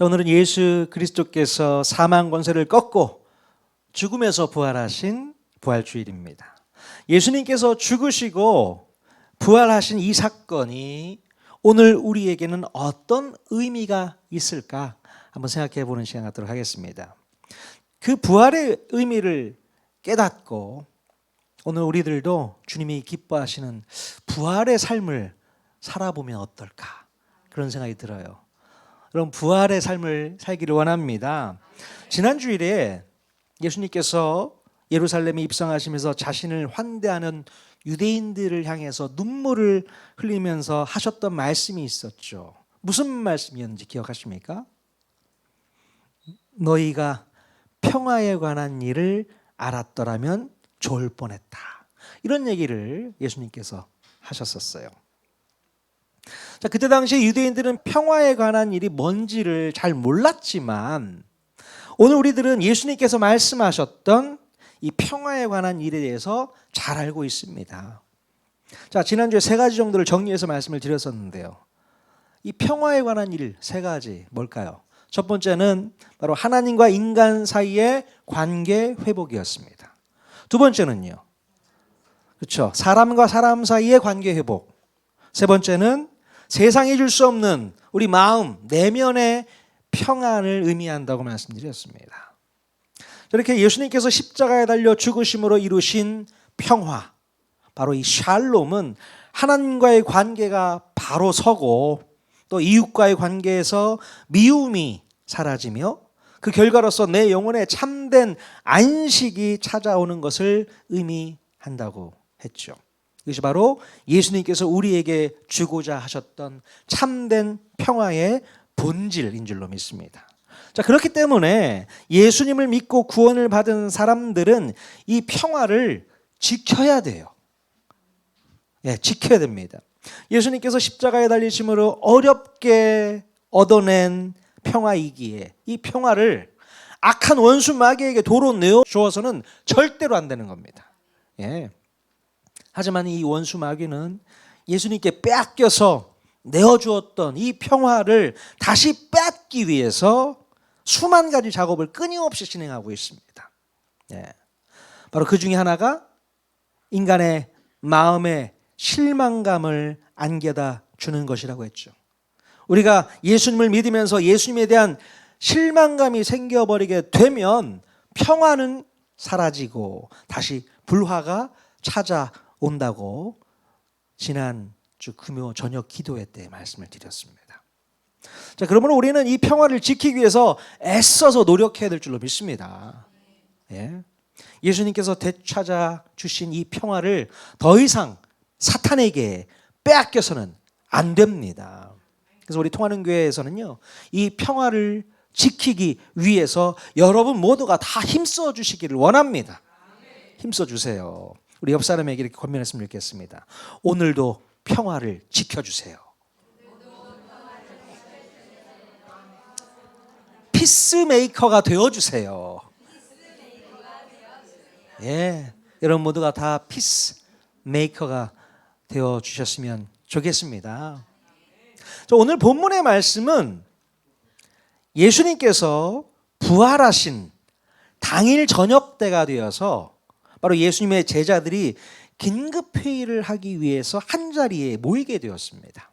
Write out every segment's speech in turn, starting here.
자, 오늘은 예수 그리스도께서 사망 권세를 꺾고 죽음에서 부활하신 부활주일입니다. 예수님께서 죽으시고 부활하신 이 사건이 오늘 우리에게는 어떤 의미가 있을까 한번 생각해 보는 시간 갖도록 하겠습니다. 그 부활의 의미를 깨닫고 오늘 우리들도 주님이 기뻐하시는 부활의 삶을 살아보면 어떨까 그런 생각이 들어요. 그럼 부활의 삶을 살기를 원합니다. 지난 주일에 예수님께서 예루살렘에 입성하시면서 자신을 환대하는 유대인들을 향해서 눈물을 흘리면서 하셨던 말씀이 있었죠. 무슨 말씀이었는지 기억하십니까? 너희가 평화에 관한 일을 알았더라면 좋을 뻔했다. 이런 얘기를 예수님께서 하셨었어요. 자, 그때 당시 유대인들은 평화에 관한 일이 뭔지를 잘 몰랐지만 오늘 우리들은 예수님께서 말씀하셨던 이 평화에 관한 일에 대해서 잘 알고 있습니다. 자, 지난주에 세 가지 정도를 정리해서 말씀을 드렸었는데요. 이 평화에 관한 일 세 가지 뭘까요? 첫 번째는 바로 하나님과 인간 사이의 관계 회복이었습니다. 두 번째는요. 그렇죠. 사람과 사람 사이의 관계 회복. 세 번째는 세상이 줄 수 없는 우리 마음, 내면의 평안을 의미한다고 말씀드렸습니다. 이렇게 예수님께서 십자가에 달려 죽으심으로 이루신 평화, 바로 이 샬롬은 하나님과의 관계가 바로 서고 또 이웃과의 관계에서 미움이 사라지며 그 결과로서 내 영혼에 참된 안식이 찾아오는 것을 의미한다고 했죠. 이것이 바로 예수님께서 우리에게 주고자 하셨던 참된 평화의 본질인 줄로 믿습니다. 자, 그렇기 때문에 예수님을 믿고 구원을 받은 사람들은 이 평화를 지켜야 돼요. 예, 지켜야 됩니다. 예수님께서 십자가에 달리심으로 어렵게 얻어낸 평화이기에 이 평화를 악한 원수 마귀에게 도로 내어 주어서는 절대로 안 되는 겁니다. 예. 하지만 이 원수 마귀는 예수님께 빼앗겨서 내어주었던 이 평화를 다시 뺏기 위해서 수만 가지 작업을 끊임없이 진행하고 있습니다. 예. 바로 그 중에 하나가 인간의 마음의 실망감을 안겨다 주는 것이라고 했죠. 우리가 예수님을 믿으면서 예수님에 대한 실망감이 생겨버리게 되면 평화는 사라지고 다시 불화가 찾아온다고 지난주 금요 저녁 기도회 때 말씀을 드렸습니다. 자, 그러면 우리는 이 평화를 지키기 위해서 애써서 노력해야 될 줄로 믿습니다. 예. 예수님께서 되찾아 주신 이 평화를 더 이상 사탄에게 빼앗겨서는 안 됩니다. 그래서 우리 통하는 교회에서는요, 이 평화를 지키기 위해서 여러분 모두가 다 힘써 주시기를 원합니다. 힘써 주세요. 우리 옆 사람에게 이렇게 권면했으면 좋겠습니다. 오늘도 평화를 지켜주세요. 피스메이커가 되어주세요. 예, 여러분 모두가 다 피스메이커가 되어주셨으면 좋겠습니다. 오늘 본문의 말씀은 예수님께서 부활하신 당일 저녁 때가 되어서 바로 예수님의 제자들이 긴급회의를 하기 위해서 한자리에 모이게 되었습니다.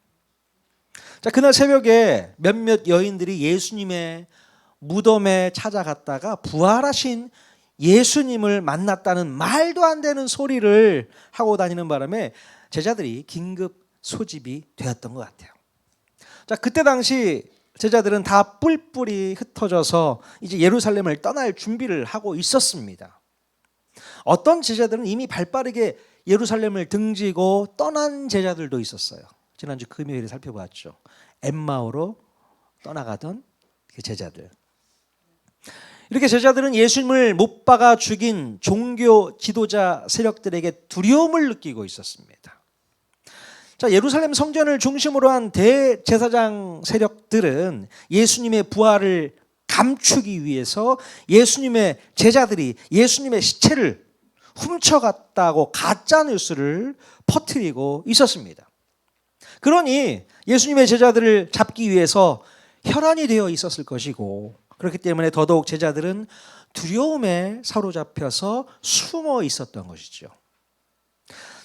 자, 그날 새벽에 몇몇 여인들이 예수님의 무덤에 찾아갔다가 부활하신 예수님을 만났다는 말도 안 되는 소리를 하고 다니는 바람에 제자들이 긴급 소집이 되었던 것 같아요. 자, 그때 당시 제자들은 다 뿔뿔이 흩어져서 이제 예루살렘을 떠날 준비를 하고 있었습니다. 어떤 제자들은 이미 발빠르게 예루살렘을 등지고 떠난 제자들도 있었어요. 지난주 금요일에 살펴봤죠. 엠마오로 떠나가던 그 제자들. 이렇게 제자들은 예수님을 못 박아 죽인 종교 지도자 세력들에게 두려움을 느끼고 있었습니다. 자, 예루살렘 성전을 중심으로 한 대제사장 세력들은 예수님의 부활을 감추기 위해서 예수님의 제자들이 예수님의 시체를 훔쳐갔다고 가짜 뉴스를 퍼뜨리고 있었습니다. 그러니 예수님의 제자들을 잡기 위해서 혈안이 되어 있었을 것이고, 그렇기 때문에 더더욱 제자들은 두려움에 사로잡혀서 숨어 있었던 것이죠.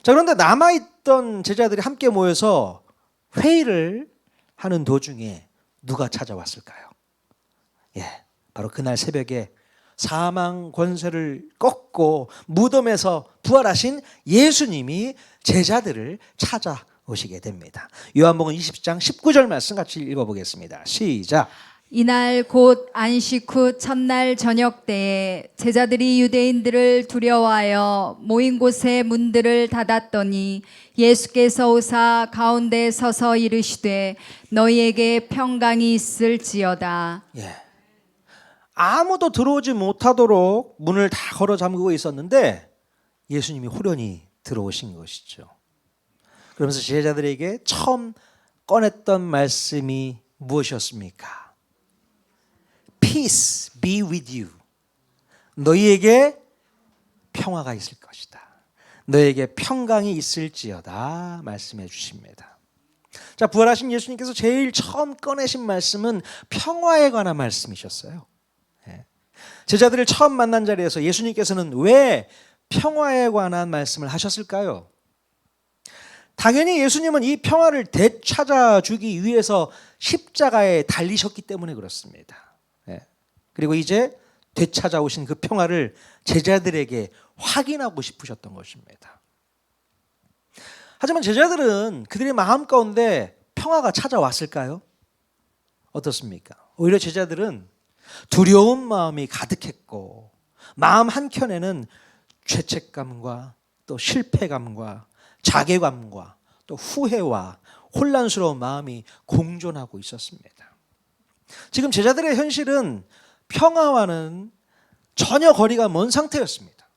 자, 그런데 남아있던 제자들이 함께 모여서 회의를 하는 도중에 누가 찾아왔을까요? 바로 그날 새벽에 사망 권세를 꺾고 무덤에서 부활하신 예수님이 제자들을 찾아오시게 됩니다. 요한복음 20장 19절 말씀 같이 읽어보겠습니다. 시작. 이날 곧 안식 후 첫날 저녁 때에 제자들이 유대인들을 두려워하여 모인 곳의 문들을 닫았더니 예수께서 오사 가운데 서서 이르시되 너희에게 평강이 있을지어다. 아무도 들어오지 못하도록 문을 다 걸어 잠그고 있었는데 예수님이 호련히 들어오신 것이죠. 그러면서 제자들에게 처음 꺼냈던 말씀이 무엇이었습니까? Peace be with you. 너희에게 평화가 있을 것이다. 너희에게 평강이 있을지어다 말씀해 주십니다. 자, 부활하신 예수님께서 제일 처음 꺼내신 말씀은 평화에 관한 말씀이셨어요. 제자들을 처음 만난 자리에서 예수님께서는 왜 평화에 관한 말씀을 하셨을까요? 당연히 예수님은 이 평화를 되찾아주기 위해서 십자가에 달리셨기 때문에 그렇습니다. 그리고 이제 되찾아오신 그 평화를 제자들에게 확인하고 싶으셨던 것입니다. 하지만 제자들은 그들의 마음 가운데 평화가 찾아왔을까요? 어떻습니까? 오히려 제자들은 두려운 마음이 가득했고 마음 한켠에는 죄책감과 또 실패감과 자괴감과 또 후회와 혼란스러운 마음이 공존하고 있었습니다. 지금 제자들의 현실은 평화와는 전혀 거리가 먼 상태였습니다.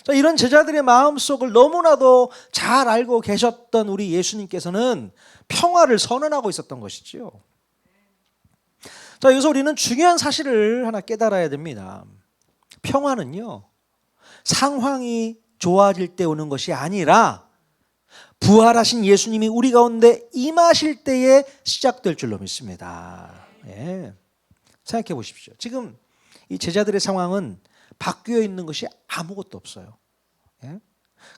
자, 이런 제자들의 마음속을 너무나도 잘 알고 계셨던 우리 예수님께서는 평화를 선언하고 있었던 것이죠. 자, 여기서 우리는 중요한 사실을 하나 깨달아야 됩니다. 평화는요, 상황이 좋아질 때 오는 것이 아니라 부활하신 예수님이 우리 가운데 임하실 때에 시작될 줄로 믿습니다. 생각해 보십시오. 지금 이 제자들의 상황은 바뀌어 있는 것이 아무것도 없어요.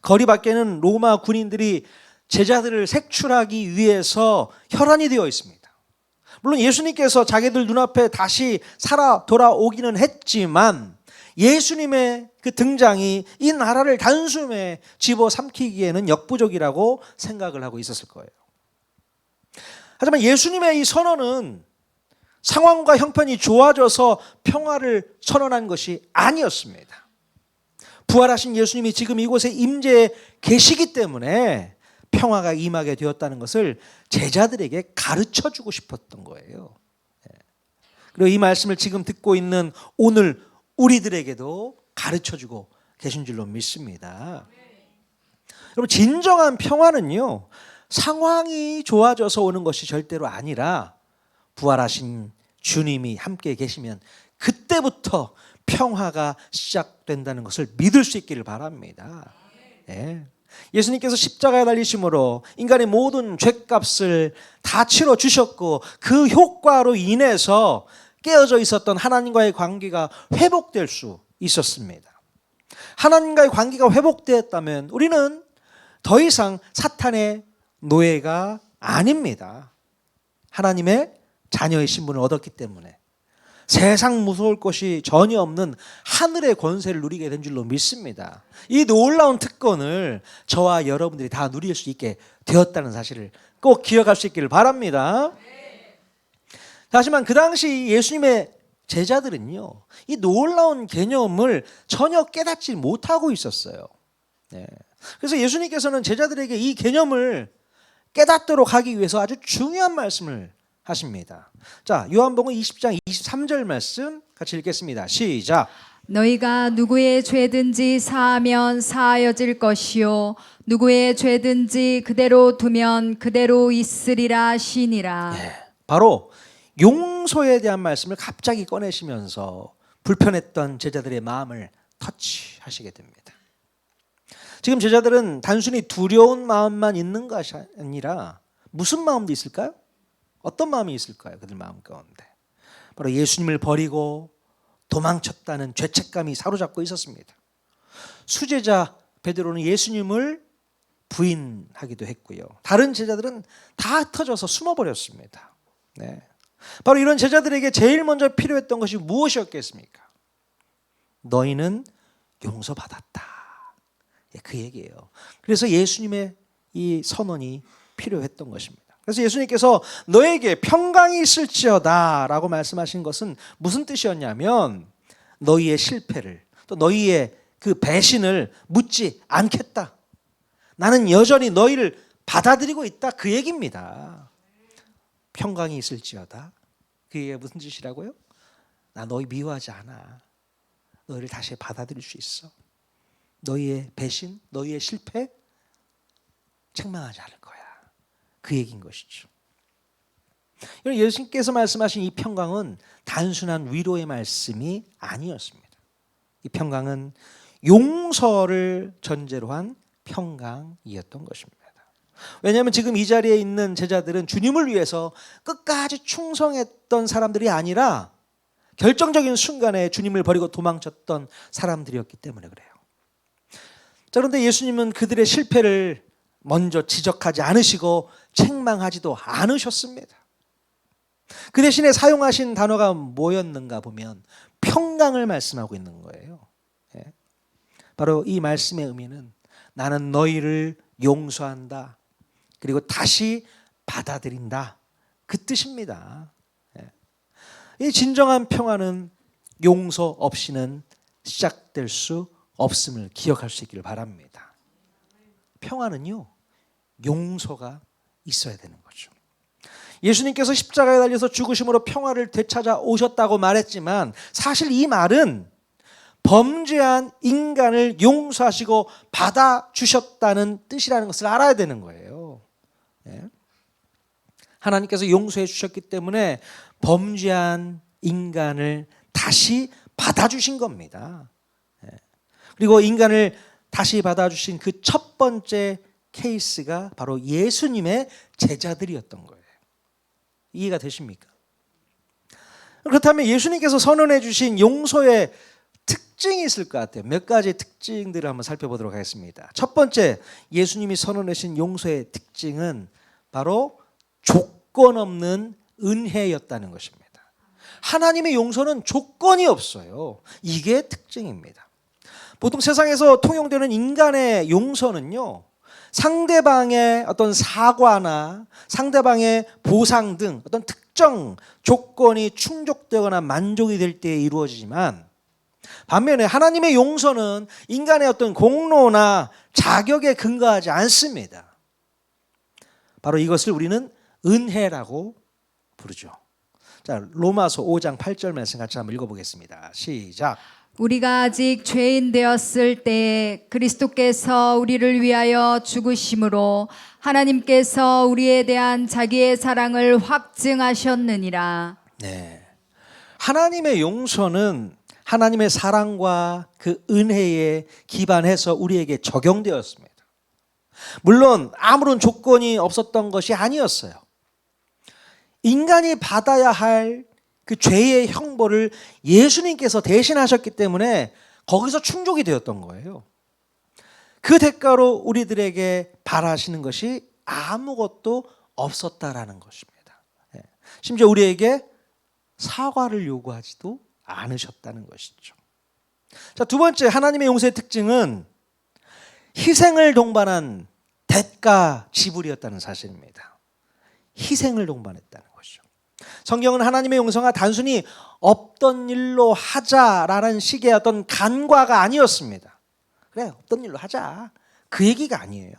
거리 밖에는 로마 군인들이 제자들을 색출하기 위해서 혈안이 되어 있습니다. 물론 예수님께서 자기들 눈앞에 다시 살아 돌아오기는 했지만 예수님의 그 등장이 이 나라를 단숨에 집어삼키기에는 역부족이라고 생각을 하고 있었을 거예요. 하지만 예수님의 이 선언은 상황과 형편이 좋아져서 평화를 선언한 것이 아니었습니다. 부활하신 예수님이 지금 이곳에 임재해 계시기 때문에 평화가 임하게 되었다는 것을 제자들에게 가르쳐주고 싶었던 거예요. 그리고 이 말씀을 지금 듣고 있는 오늘 우리들에게도 가르쳐주고 계신 줄로 믿습니다. 여러분, 진정한 평화는요, 상황이 좋아져서 오는 것이 절대로 아니라 부활하신 주님이 함께 계시면 그때부터 평화가 시작된다는 것을 믿을 수 있기를 바랍니다. 예수님께서 십자가에 달리심으로 인간의 모든 죄값을 다 치러 주셨고 그 효과로 인해서 깨어져 있었던 하나님과의 관계가 회복될 수 있었습니다. 하나님과의 관계가 회복되었다면 우리는 더 이상 사탄의 노예가 아닙니다. 하나님의 자녀의 신분을 얻었기 때문에 세상 무서울 것이 전혀 없는 하늘의 권세를 누리게 된 줄로 믿습니다. 이 놀라운 특권을 저와 여러분들이 다 누릴 수 있게 되었다는 사실을 꼭 기억할 수 있기를 바랍니다. 하지만 그 당시 예수님의 제자들은요, 이 놀라운 개념을 전혀 깨닫지 못하고 있었어요. 그래서 예수님께서는 제자들에게 이 개념을 깨닫도록 하기 위해서 아주 중요한 말씀을 하십니다. 자, 요한복음 20장 23절 말씀 같이 읽겠습니다. 시작. 너희가 누구의 죄든지 사하면 사하여질 것이요 누구의 죄든지 그대로 두면 그대로 있으리라 하시니라. 바로 용서에 대한 말씀을 갑자기 꺼내시면서 불편했던 제자들의 마음을 터치하시게 됩니다. 지금 제자들은 단순히 두려운 마음만 있는 것이 아니라 무슨 마음도 있을까요? 어떤 마음이 있을까요? 그들 마음 가운데 바로 예수님을 버리고 도망쳤다는 죄책감이 사로잡고 있었습니다. 수제자 베드로는 예수님을 부인하기도 했고요. 다른 제자들은 다 흩어져서 숨어버렸습니다. 네. 바로 이런 제자들에게 제일 먼저 필요했던 것이 무엇이었겠습니까? 너희는 용서받았다. 그 얘기예요. 그래서 예수님의 이 선언이 필요했던 것입니다. 그래서 예수님께서 너에게 평강이 있을지어다 라고 말씀하신 것은 무슨 뜻이었냐면 너희의 실패를 또 너희의 그 배신을 묻지 않겠다. 나는 여전히 너희를 받아들이고 있다. 그 얘기입니다. 평강이 있을지어다. 그게 무슨 뜻이라고요? 나 너희 미워하지 않아. 너희를 다시 받아들일 수 있어. 너희의 배신, 너희의 실패 책망하지 않을 거야. 그 얘기인 것이죠. 예수님께서 말씀하신 이 평강은 단순한 위로의 말씀이 아니었습니다. 이 평강은 용서를 전제로 한 평강이었던 것입니다. 왜냐하면 지금 이 자리에 있는 제자들은 주님을 위해서 끝까지 충성했던 사람들이 아니라 결정적인 순간에 주님을 버리고 도망쳤던 사람들이었기 때문에 그래요. 자, 그런데 예수님은 그들의 실패를 먼저 지적하지 않으시고 책망하지도 않으셨습니다. 그 대신에 사용하신 단어가 뭐였는가 보면 평강을 말씀하고 있는 거예요. 바로 이 말씀의 의미는 나는 너희를 용서한다. 그리고 다시 받아들인다. 그 뜻입니다. 이 진정한 평화는 용서 없이는 시작될 수 없음을 기억할 수 있기를 바랍니다. 평화는요, 용서가 있어야 되는 거죠. 예수님께서 십자가에 달려서 죽으심으로 평화를 되찾아 오셨다고 말했지만 사실 이 말은 범죄한 인간을 용서하시고 받아주셨다는 뜻이라는 것을 알아야 되는 거예요. 하나님께서 용서해 주셨기 때문에 범죄한 인간을 다시 받아주신 겁니다. 그리고 인간을 다시 받아주신 그 첫 번째 케이스가 바로 예수님의 제자들이었던 거예요. 이해가 되십니까? 그렇다면 예수님께서 선언해 주신 용서의 특징이 있을 것 같아요. 몇 가지 특징들을 한번 살펴보도록 하겠습니다. 첫 번째, 예수님이 선언하신 용서의 특징은 바로 조건 없는 은혜였다는 것입니다. 하나님의 용서는 조건이 없어요. 이게 특징입니다. 보통 세상에서 통용되는 인간의 용서는요, 상대방의 어떤 사과나 상대방의 보상 등 어떤 특정 조건이 충족되거나 만족이 될 때 이루어지지만 반면에 하나님의 용서는 인간의 어떤 공로나 자격에 근거하지 않습니다. 바로 이것을 우리는 은혜라고 부르죠. 자, 로마서 5장 8절 말씀 같이 한번 읽어보겠습니다. 시작. 우리가 아직 죄인 되었을 때 그리스도께서 우리를 위하여 죽으심으로 하나님께서 우리에 대한 자기의 사랑을 확증하셨느니라. 네, 하나님의 용서는 하나님의 사랑과 그 은혜에 기반해서 우리에게 적용되었습니다. 물론 아무런 조건이 없었던 것이 아니었어요. 인간이 받아야 할 그 죄의 형벌을 예수님께서 대신하셨기 때문에 거기서 충족이 되었던 거예요. 그 대가로 우리들에게 바라시는 것이 아무것도 없었다라는 것입니다. 심지어 우리에게 사과를 요구하지도 않으셨다는 것이죠. 자, 두 번째, 하나님의 용서의 특징은 희생을 동반한 대가 지불이었다는 사실입니다. 희생을 동반했다는 것이죠. 성경은 하나님의 용서가 단순히 없던 일로 하자라는 식의 어떤 간과가 아니었습니다. 그래, 없던 일로 하자. 그 얘기가 아니에요.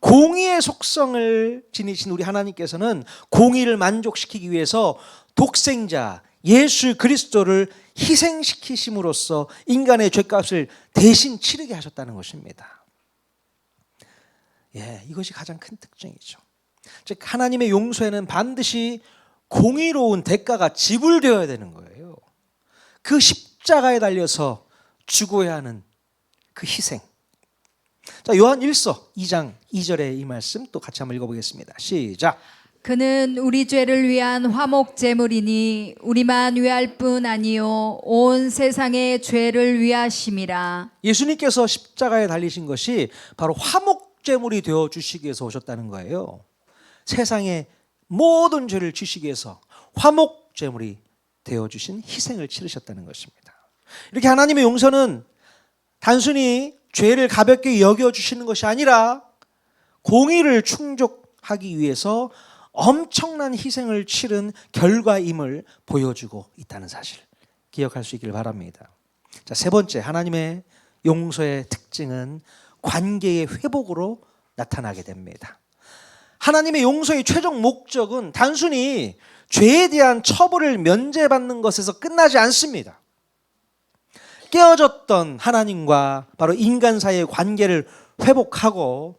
공의의 속성을 지니신 우리 하나님께서는 공의를 만족시키기 위해서 독생자 예수 그리스도를 희생시키심으로써 인간의 죄값을 대신 치르게 하셨다는 것입니다. 이것이 가장 큰 특징이죠. 즉 하나님의 용서에는 반드시 공의로운 대가가 지불되어야 되는 거예요. 그 십자가에 달려서 죽어야 하는 그 희생. 자, 요한 1서 2장 2절의 이 말씀 또 같이 한번 읽어보겠습니다. 시작. 그는 우리 죄를 위한 화목 제물이니 우리만 위할 뿐 아니요 온 세상의 죄를 위하심이라. 예수님께서 십자가에 달리신 것이 바로 화목제물이 되어 주시기 위해서 오셨다는 거예요. 세상의 모든 죄를 지시기 위해서 화목제물이 되어 주신 희생을 치르셨다는 것입니다. 이렇게 하나님의 용서는 단순히 죄를 가볍게 여겨주시는 것이 아니라 공의를 충족하기 위해서 엄청난 희생을 치른 결과임을 보여주고 있다는 사실 기억할 수 있기를 바랍니다. 자, 세 번째, 하나님의 용서의 특징은 관계의 회복으로 나타나게 됩니다. 하나님의 용서의 최종 목적은 단순히 죄에 대한 처벌을 면제받는 것에서 끝나지 않습니다. 깨어졌던 하나님과 바로 인간 사이의 관계를 회복하고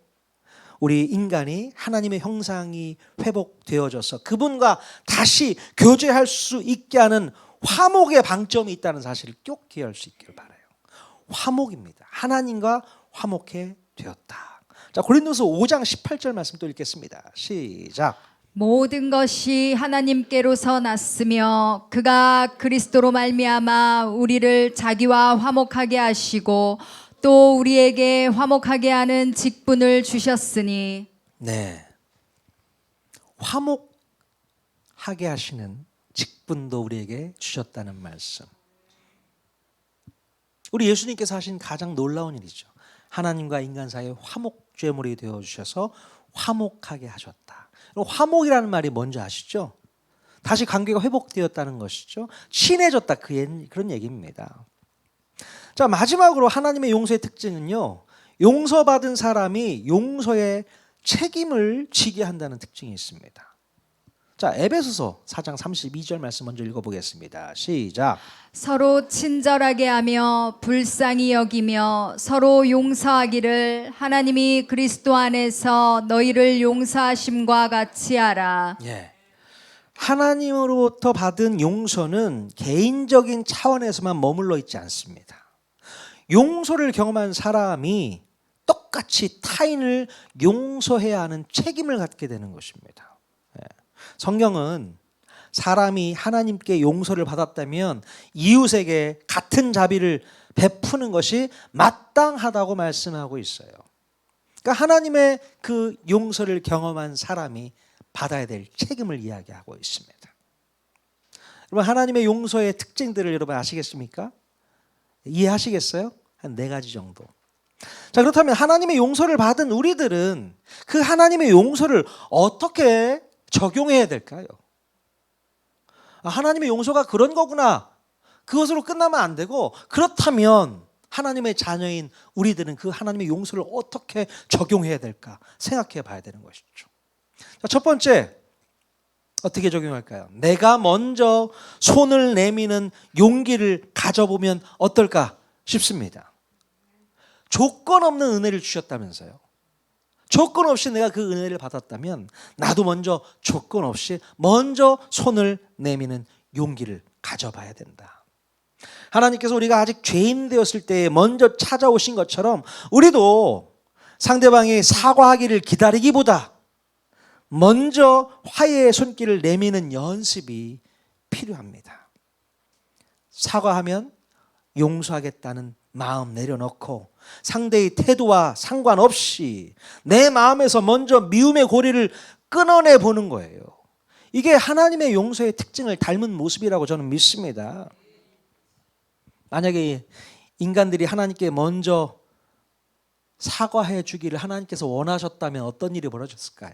우리 인간이 하나님의 형상이 회복되어져서 그분과 다시 교제할 수 있게 하는 화목의 방점이 있다는 사실을 꼭 기억할 수 있기를 바라요. 화목입니다. 하나님과 화목해 되었다. 자, 고린도서 5장 18절 말씀 또 읽겠습니다. 시작. 모든 것이 하나님께로서 났으며 그가 그리스도로 말미암아 우리를 자기와 화목하게 하시고 또 우리에게 화목하게 하는 직분을 주셨으니. 네, 화목하게 하시는 직분도 우리에게 주셨다는 말씀. 우리 예수님께서 하신 가장 놀라운 일이죠. 하나님과 인간 사이에 화목제물이 되어주셔서 화목하게 하셨다. 화목이라는 말이 뭔지 아시죠? 다시 관계가 회복되었다는 것이죠. 친해졌다, 그런 얘기입니다. 자, 마지막으로 하나님의 용서의 특징은요, 용서받은 사람이 용서의 책임을 지게 한다는 특징이 있습니다. 자, 에베소서 4장 32절 말씀 먼저 읽어보겠습니다. 시작. 서로 친절하게 하며 불쌍히 여기며 서로 용서하기를 하나님이 그리스도 안에서 너희를 용서하심과 같이 하라. 예. 하나님으로부터 받은 용서는 개인적인 차원에서만 머물러 있지 않습니다. 용서를 경험한 사람이 똑같이 타인을 용서해야 하는 책임을 갖게 되는 것입니다. 성경은 사람이 하나님께 용서를 받았다면 이웃에게 같은 자비를 베푸는 것이 마땅하다고 말씀하고 있어요. 그러니까 하나님의 그 용서를 경험한 사람이 받아야 될 책임을 이야기하고 있습니다. 여러분, 하나님의 용서의 특징들을 여러분 아시겠습니까? 이해하시겠어요? 한 4가지 정도. 자, 그렇다면 하나님의 용서를 받은 우리들은 그 하나님의 용서를 어떻게 적용해야 될까요? 하나님의 용서가 그런 거구나. 그것으로 끝나면 안 되고, 그렇다면 하나님의 자녀인 우리들은 그 하나님의 용서를 어떻게 적용해야 될까 생각해 봐야 되는 것이죠. 자, 첫 번째, 어떻게 적용할까요? 내가 먼저 손을 내미는 용기를 가져보면 어떨까 싶습니다. 조건 없는 은혜를 주셨다면서요. 조건 없이 내가 그 은혜를 받았다면 나도 먼저 조건 없이 먼저 손을 내미는 용기를 가져봐야 된다. 하나님께서 우리가 아직 죄인 되었을 때 먼저 찾아오신 것처럼 우리도 상대방이 사과하기를 기다리기보다 먼저 화해의 손길을 내미는 연습이 필요합니다. 사과하면 용서하겠다는 마음 내려놓고 상대의 태도와 상관없이 내 마음에서 먼저 미움의 고리를 끊어내 보는 거예요. 이게 하나님의 용서의 특징을 닮은 모습이라고 저는 믿습니다. 만약에 인간들이 하나님께 먼저 사과해 주기를 하나님께서 원하셨다면 어떤 일이 벌어졌을까요?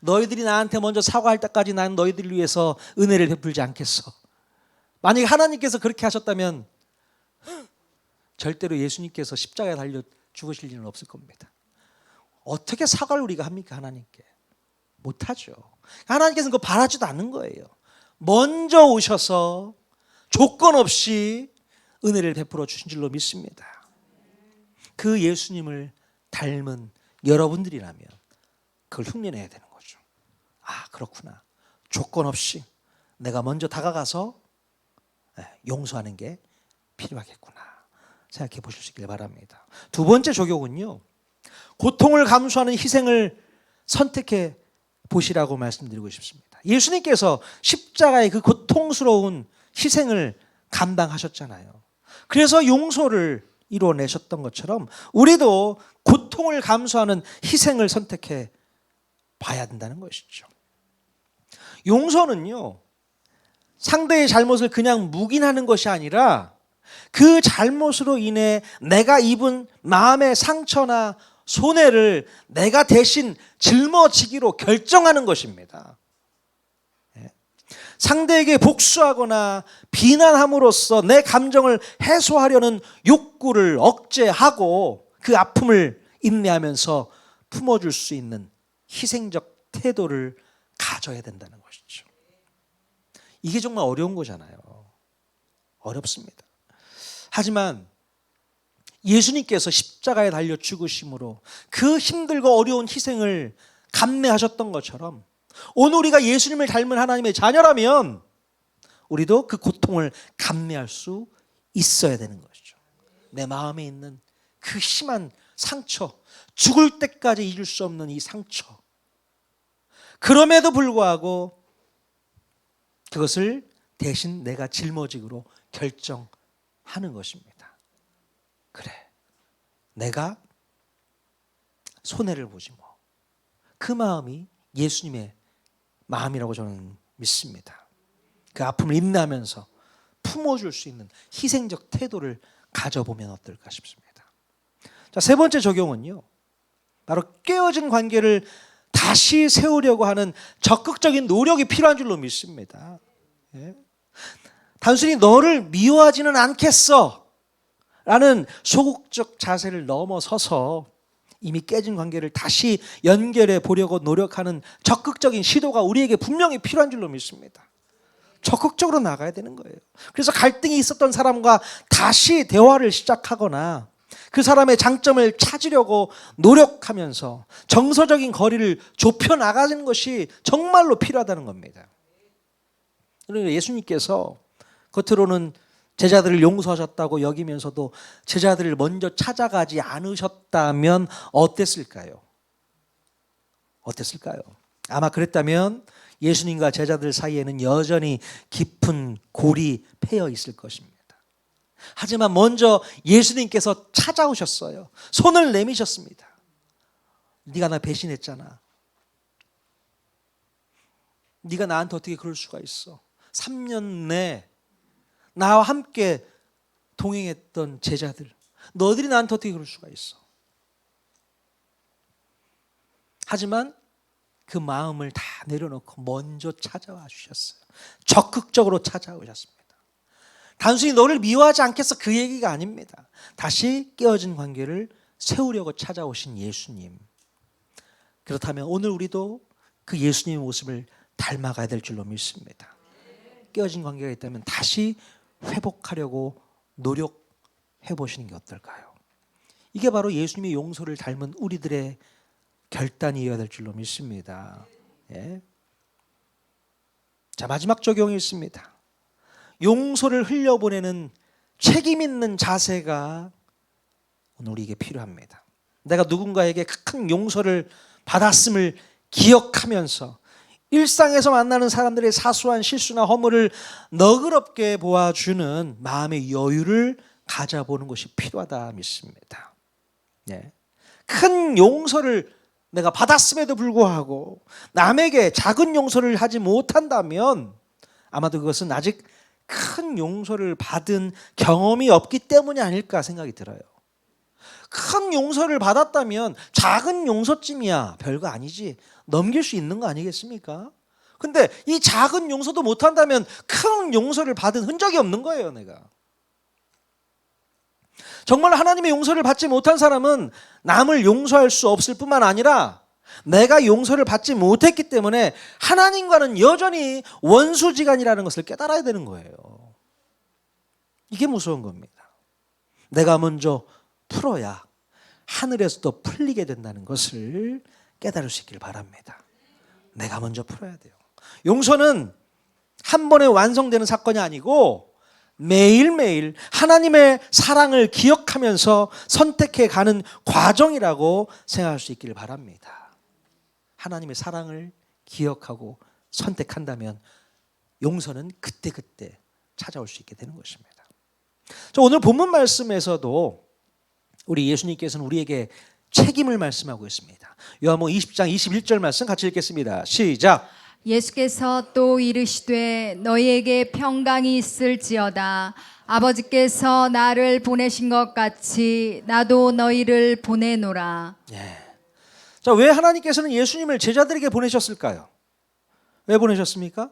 너희들이 나한테 먼저 사과할 때까지 난 너희들을 위해서 은혜를 베풀지 않겠어. 만약에 하나님께서 그렇게 하셨다면 절대로 예수님께서 십자가에 달려 죽으실 일은 없을 겁니다. 어떻게 사과를 우리가 합니까? 하나님께 못하죠. 하나님께서는 그거 바라지도 않는 거예요. 먼저 오셔서 조건 없이 은혜를 베풀어 주신 줄로 믿습니다. 그 예수님을 닮은 여러분들이라면 그걸 흉내내야 되는 거죠. 아, 그렇구나. 조건 없이 내가 먼저 다가가서 용서하는 게 필요하겠구나 생각해 보실 수 있길 바랍니다. 두 번째 적용은요, 고통을 감수하는 희생을 선택해 보시라고 말씀드리고 싶습니다. 예수님께서 십자가의 그 고통스러운 희생을 감당하셨잖아요. 그래서 용서를 이루어내셨던 것처럼 우리도 고통을 감수하는 희생을 선택해 봐야 된다는 것이죠. 용서는요, 상대의 잘못을 그냥 묵인하는 것이 아니라 그 잘못으로 인해 내가 입은 마음의 상처나 손해를 내가 대신 짊어지기로 결정하는 것입니다. 상대에게 복수하거나 비난함으로써 내 감정을 해소하려는 욕구를 억제하고 그 아픔을 인내하면서 품어줄 수 있는 희생적 태도를 가져야 된다는 것이죠. 이게 정말 어려운 거잖아요. 어렵습니다. 하지만 예수님께서 십자가에 달려 죽으심으로 그 힘들고 어려운 희생을 감내하셨던 것처럼 오늘 우리가 예수님을 닮은 하나님의 자녀라면 우리도 그 고통을 감내할 수 있어야 되는 것이죠. 내 마음에 있는 그 심한 상처, 죽을 때까지 잊을 수 없는 이 상처, 그럼에도 불구하고 그것을 대신 내가 짊어지기로 결정하는 것입니다. 그래, 내가 손해를 보지 뭐. 그 마음이 예수님의 마음이라고 저는 믿습니다. 그 아픔을 인내하면서 품어줄 수 있는 희생적 태도를 가져보면 어떨까 싶습니다. 자, 세 번째 적용은요, 바로 깨어진 관계를 다시 세우려고 하는 적극적인 노력이 필요한 줄로 믿습니다. 예? 단순히 너를 미워하지는 않겠어 라는 소극적 자세를 넘어서서 이미 깨진 관계를 다시 연결해 보려고 노력하는 적극적인 시도가 우리에게 분명히 필요한 줄로 믿습니다. 적극적으로 나가야 되는 거예요. 그래서 갈등이 있었던 사람과 다시 대화를 시작하거나 그 사람의 장점을 찾으려고 노력하면서 정서적인 거리를 좁혀 나가는 것이 정말로 필요하다는 겁니다. 그러니까 예수님께서 겉으로는 제자들을 용서하셨다고 여기면서도 제자들을 먼저 찾아가지 않으셨다면 어땠을까요? 어땠을까요? 아마 그랬다면 예수님과 제자들 사이에는 여전히 깊은 골이 패여 있을 것입니다. 하지만 먼저 예수님께서 찾아오셨어요. 손을 내미셨습니다. 네가 나 배신했잖아. 네가 나한테 어떻게 그럴 수가 있어? 3년 내 나와 함께 동행했던 제자들, 너희들이 나한테 어떻게 그럴 수가 있어? 하지만 그 마음을 다 내려놓고 먼저 찾아와 주셨어요. 적극적으로 찾아오셨습니다. 단순히 너를 미워하지 않겠어 그 얘기가 아닙니다. 다시 깨어진 관계를 세우려고 찾아오신 예수님. 그렇다면 오늘 우리도 그 예수님의 모습을 닮아가야 될 줄로 믿습니다. 깨어진 관계가 있다면 다시 회복하려고 노력해 보시는 게 어떨까요? 이게 바로 예수님의 용서를 닮은 우리들의 결단이어야 될 줄로 믿습니다. 예. 자, 마지막 적용이 있습니다. 용서를 흘려보내는 책임 있는 자세가 오늘 우리에게 필요합니다. 내가 누군가에게 큰 용서를 받았음을 기억하면서 일상에서 만나는 사람들의 사소한 실수나 허물을 너그럽게 보아주는 마음의 여유를 가져보는 것이 필요하다 믿습니다. 네. 큰 용서를 내가 받았음에도 불구하고 남에게 작은 용서를 하지 못한다면 아마도 그것은 아직 큰 용서를 받은 경험이 없기 때문이 아닐까 생각이 들어요. 큰 용서를 받았다면 작은 용서쯤이야 별거 아니지 넘길 수 있는 거 아니겠습니까? 근데 이 작은 용서도 못한다면 큰 용서를 받은 흔적이 없는 거예요. 내가 정말 하나님의 용서를 받지 못한 사람은 남을 용서할 수 없을 뿐만 아니라 내가 용서를 받지 못했기 때문에 하나님과는 여전히 원수지간이라는 것을 깨달아야 되는 거예요. 이게 무서운 겁니다. 내가 먼저 풀어야 하늘에서도 풀리게 된다는 것을 깨달을 수 있기를 바랍니다. 내가 먼저 풀어야 돼요. 용서는 한 번에 완성되는 사건이 아니고 매일매일 하나님의 사랑을 기억하면서 선택해 가는 과정이라고 생각할 수 있기를 바랍니다. 하나님의 사랑을 기억하고 선택한다면 용서는 그때그때 찾아올 수 있게 되는 것입니다. 자, 오늘 본문 말씀에서도 우리 예수님께서는 우리에게 책임을 말씀하고 있습니다. 요한복음 20장 21절 말씀 같이 읽겠습니다. 시작. 예수께서 또 이르시되 너희에게 평강이 있을지어다. 아버지께서 나를 보내신 것 같이 나도 너희를 보내노라. 예. 자, 왜 하나님께서는 예수님을 제자들에게 보내셨을까요? 왜 보내셨습니까?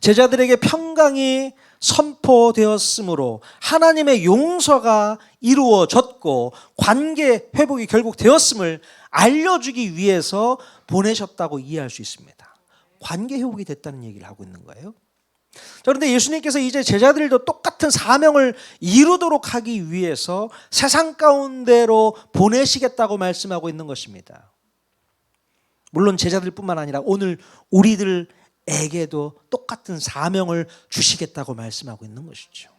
제자들에게 평강이 선포되었으므로 하나님의 용서가 이루어졌고 관계 회복이 결국 되었음을 알려주기 위해서 보내셨다고 이해할 수 있습니다. 관계 회복이 됐다는 얘기를 하고 있는 거예요. 자, 그런데 예수님께서 이제 제자들도 똑같은 사명을 이루도록 하기 위해서 세상 가운데로 보내시겠다고 말씀하고 있는 것입니다. 물론 제자들뿐만 아니라 오늘 우리들에게도 똑같은 사명을 주시겠다고 말씀하고 있는 것이죠.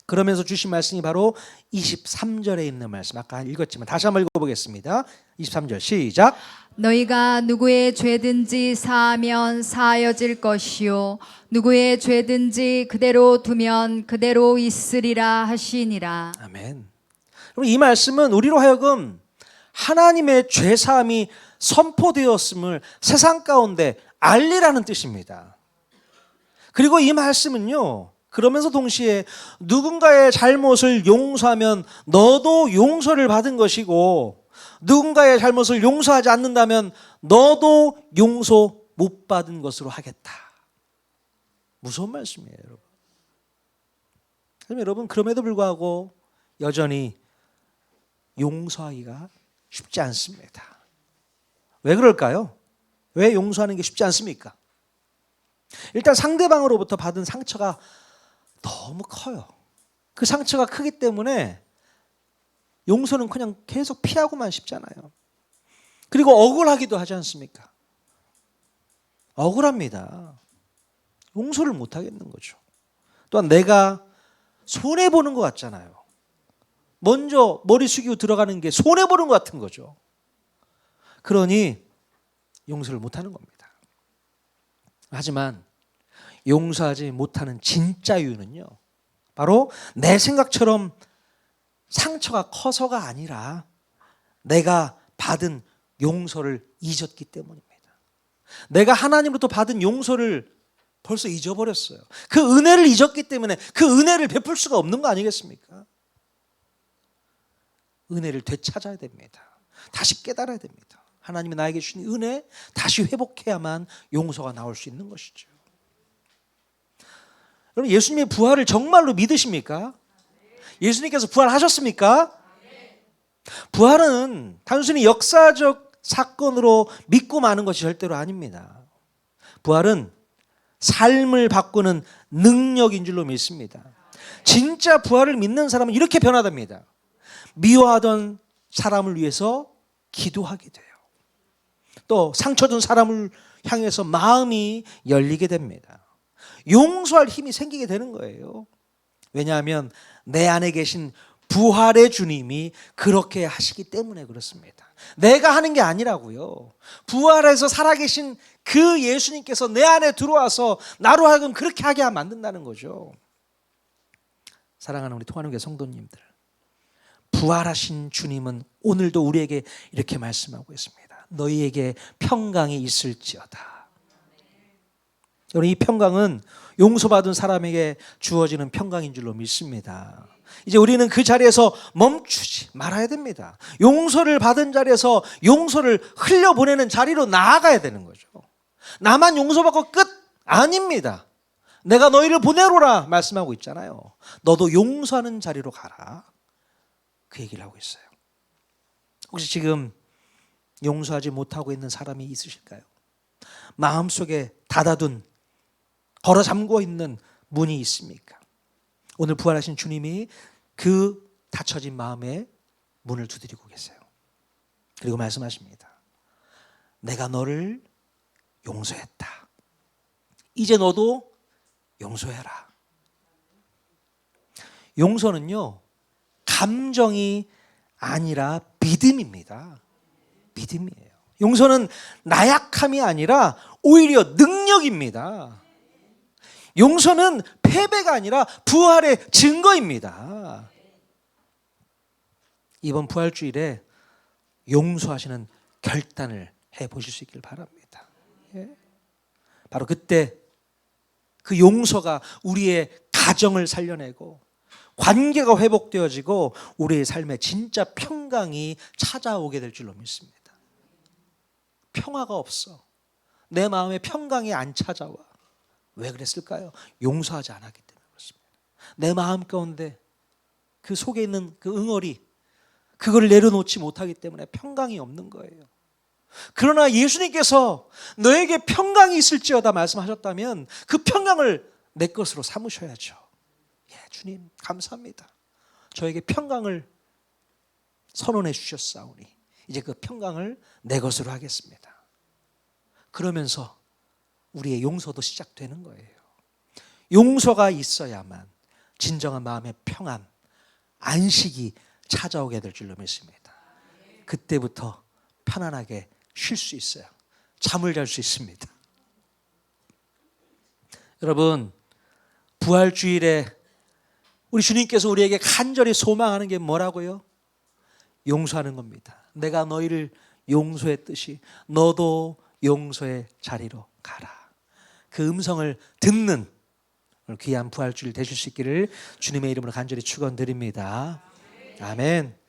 그러면서 주신 말씀이 바로 23절에 있는 말씀, 아까 읽었지만 다시 한번 읽어보겠습니다. 23절 시작. 너희가 누구의 죄든지 사하면 사하여질 것이요 누구의 죄든지 그대로 두면 그대로 있으리라 하시니라. 아멘. 그럼 이 말씀은 우리로 하여금 하나님의 죄사함이 선포되었음을 세상 가운데 알리라는 뜻입니다. 그리고 이 말씀은요, 그러면서 동시에 누군가의 잘못을 용서하면 너도 용서를 받은 것이고 누군가의 잘못을 용서하지 않는다면 너도 용서 못 받은 것으로 하겠다. 무서운 말씀이에요, 여러분. 여러분, 그럼에도 불구하고 여전히 용서하기가 쉽지 않습니다. 왜 그럴까요? 왜 용서하는 게 쉽지 않습니까? 일단 상대방으로부터 받은 상처가 너무 커요. 그 상처가 크기 때문에 용서는 그냥 계속 피하고만 싶잖아요. 그리고 억울하기도 하지 않습니까? 억울합니다. 용서를 못 하겠는 거죠. 또한 내가 손해보는 것 같잖아요. 먼저 머리 숙이고 들어가는 게 손해보는 것 같은 거죠. 그러니 용서를 못하는 겁니다. 하지만 용서하지 못하는 진짜 이유는요, 바로 내 생각처럼 상처가 커서가 아니라 내가 받은 용서를 잊었기 때문입니다. 내가 하나님으로부터 받은 용서를 벌써 잊어버렸어요. 그 은혜를 잊었기 때문에 그 은혜를 베풀 수가 없는 거 아니겠습니까? 은혜를 되찾아야 됩니다. 다시 깨달아야 됩니다. 하나님이 나에게 주신 은혜 다시 회복해야만 용서가 나올 수 있는 것이죠. 여러분, 예수님의 부활을 정말로 믿으십니까? 예수님께서 부활하셨습니까? 부활은 단순히 역사적 사건으로 믿고 마는 것이 절대로 아닙니다. 부활은 삶을 바꾸는 능력인 줄로 믿습니다. 진짜 부활을 믿는 사람은 이렇게 변화됩니다. 미워하던 사람을 위해서 기도하게 돼요. 또 상처 준 사람을 향해서 마음이 열리게 됩니다. 용서할 힘이 생기게 되는 거예요. 왜냐하면 내 안에 계신 부활의 주님이 그렇게 하시기 때문에 그렇습니다. 내가 하는 게 아니라고요. 부활해서 살아계신 그 예수님께서 내 안에 들어와서 나로 하여금 그렇게 하게 만든다는 거죠. 사랑하는 우리 통하는교회 성도님들, 부활하신 주님은 오늘도 우리에게 이렇게 말씀하고 있습니다. 너희에게 평강이 있을지어다. 여러분, 이 평강은 용서받은 사람에게 주어지는 평강인 줄로 믿습니다. 이제 우리는 그 자리에서 멈추지 말아야 됩니다. 용서를 받은 자리에서 용서를 흘려보내는 자리로 나아가야 되는 거죠. 나만 용서받고 끝? 아닙니다. 내가 너희를 보내로라 말씀하고 있잖아요. 너도 용서하는 자리로 가라. 그 얘기를 하고 있어요. 혹시 지금 용서하지 못하고 있는 사람이 있으실까요? 마음속에 닫아둔, 걸어 잠고 있는 문이 있습니까? 오늘 부활하신 주님이 그 닫혀진 마음에 문을 두드리고 계세요. 그리고 말씀하십니다. 내가 너를 용서했다. 이제 너도 용서해라. 용서는요, 감정이 아니라 믿음입니다. 믿음이에요. 용서는 나약함이 아니라 오히려 능력입니다. 용서는 패배가 아니라 부활의 증거입니다. 이번 부활주일에 용서하시는 결단을 해보실 수 있길 바랍니다. 바로 그때 그 용서가 우리의 가정을 살려내고 관계가 회복되어지고 우리의 삶에 진짜 평강이 찾아오게 될 줄로 믿습니다. 평화가 없어. 내 마음에 평강이 안 찾아와. 왜 그랬을까요? 용서하지 않았기 때문에 그렇습니다. 내 마음 가운데 그 속에 있는 그 응어리, 그걸 내려놓지 못하기 때문에 평강이 없는 거예요. 그러나 예수님께서 너에게 평강이 있을지어다 말씀하셨다면 그 평강을 내 것으로 삼으셔야죠. 예, 주님 감사합니다. 저에게 평강을 선언해 주셨사오니 이제 그 평강을 내 것으로 하겠습니다. 그러면서 우리의 용서도 시작되는 거예요. 용서가 있어야만 진정한 마음의 평안, 안식이 찾아오게 될 줄로 믿습니다. 그때부터 편안하게 쉴 수 있어요. 잠을 잘 수 있습니다. 여러분, 부활주일에 우리 주님께서 우리에게 간절히 소망하는 게 뭐라고요? 용서하는 겁니다. 내가 너희를 용서했듯이 너도 용서의 자리로 가라. 그 음성을 듣는 귀한 부활주일 되실 수 있기를 주님의 이름으로 간절히 축원드립니다. 아멘.